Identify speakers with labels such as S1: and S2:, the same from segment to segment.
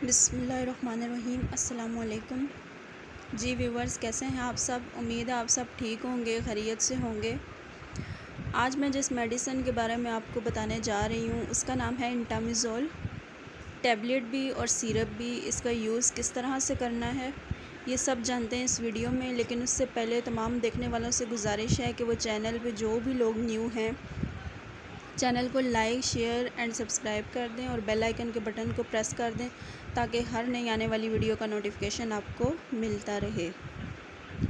S1: बिस्मिल्लाहिर्रहमानिर्रहीम। अस्सलाम वालेकुम। जी व्यूवर्स, कैसे हैं आप सब? उम्मीद है आप सब ठीक होंगे, खैरियत से होंगे। आज मैं जिस मेडिसिन के बारे में आपको बताने जा रही हूँ उसका नाम है इंटामिज़ोल। टैबलेट भी और सिरप भी। इसका यूज़ किस तरह से करना है ये सब जानते हैं इस वीडियो में, लेकिन उससे पहले तमाम देखने वालों से गुजारिश है कि वो चैनल पे जो भी लोग न्यू हैं चैनल को लाइक, शेयर एंड सब्सक्राइब कर दें और बेल आइकन के बटन को प्रेस कर दें ताकि हर नई आने वाली वीडियो का नोटिफिकेशन आपको मिलता रहे।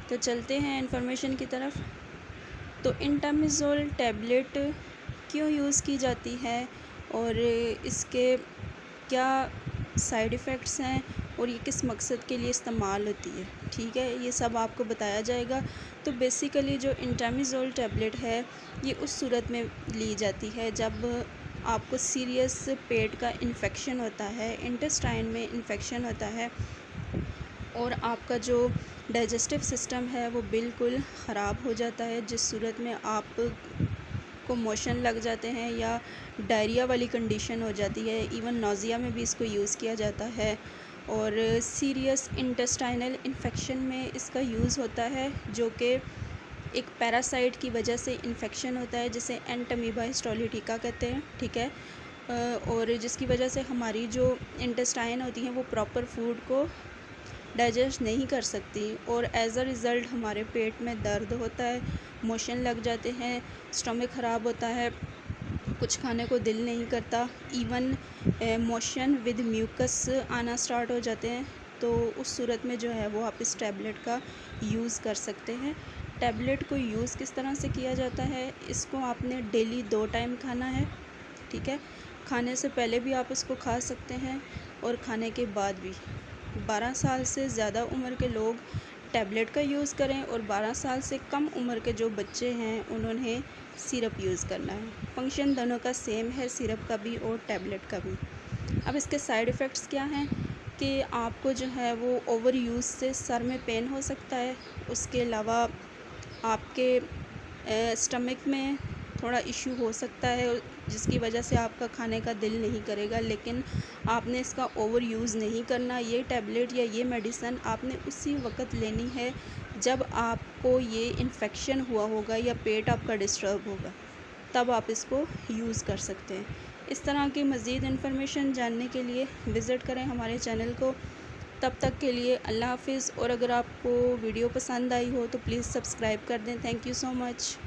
S1: तो चलते हैं इन्फॉर्मेशन की तरफ। तो इंटामिज़ोल टैबलेट क्यों यूज़ की जाती है और इसके क्या साइड इफ़ेक्ट्स हैं और ये किस मकसद के लिए इस्तेमाल होती है, ठीक है, ये सब आपको बताया जाएगा। तो बेसिकली जो इंटामिज़ोल टैबलेट है ये उस सूरत में ली जाती है जब आपको सीरियस पेट का इन्फेक्शन होता है, इंटेस्टाइन में इन्फेक्शन होता है और आपका जो डाइजेस्टिव सिस्टम है वो बिल्कुल ख़राब हो जाता है, जिस सूरत में आप को मोशन लग जाते हैं या डायरिया वाली कंडीशन हो जाती है। इवन नौज़िया में भी इसको यूज़ किया जाता है और सीरियस इंटेस्टाइनल इन्फेक्शन में इसका यूज़ होता है, जो कि एक पैरासाइट की वजह से इन्फेक्शन होता है जिसे एंटमीबा हिस्टोलिटिका कहते हैं, ठीक है। और जिसकी वजह से हमारी जो इंटेस्टाइन होती हैं वो प्रॉपर फूड को डाइजेस्ट नहीं कर सकती और एज़ अ रिज़ल्ट हमारे पेट में दर्द होता है, मोशन लग जाते हैं, स्टमक ख़राब होता है, कुछ खाने को दिल नहीं करता, इवन मोशन विद म्यूकस आना स्टार्ट हो जाते हैं। तो उस सूरत में जो है वो आप इस टैबलेट का यूज़ कर सकते हैं। टैबलेट को यूज़ किस तरह से किया जाता है, इसको आपने डेली 2 टाइम खाना है, ठीक है। खाने से पहले भी आप इसको खा सकते हैं और खाने के बाद भी। 12 साल से ज़्यादा उम्र के लोग टैबलेट का यूज़ करें और 12 साल से कम उम्र के जो बच्चे हैं उन्होंने सिरप यूज़ करना है। फंक्शन दोनों का सेम है, सिरप का भी और टैबलेट का भी। अब इसके साइड इफ़ेक्ट्स क्या हैं कि आपको जो है वो ओवर यूज़ से सर में पेन हो सकता है, उसके अलावा आपके स्टमक में थोड़ा इशू हो सकता है जिसकी वजह से आपका खाने का दिल नहीं करेगा, लेकिन आपने इसका ओवर यूज़ नहीं करना। ये टैबलेट या ये मेडिसिन आपने उसी वक्त लेनी है जब आपको ये इन्फेक्शन हुआ होगा या पेट आपका डिस्टर्ब होगा, तब आप इसको यूज़ कर सकते हैं। इस तरह की मज़ीद इन्फॉर्मेशन जानने के लिए विज़िट करें हमारे चैनल को। तब तक के लिए अल्लाह हाफ़िज़। और अगर आपको वीडियो पसंद आई हो तो प्लीज़ सब्सक्राइब कर दें। Thank you so much.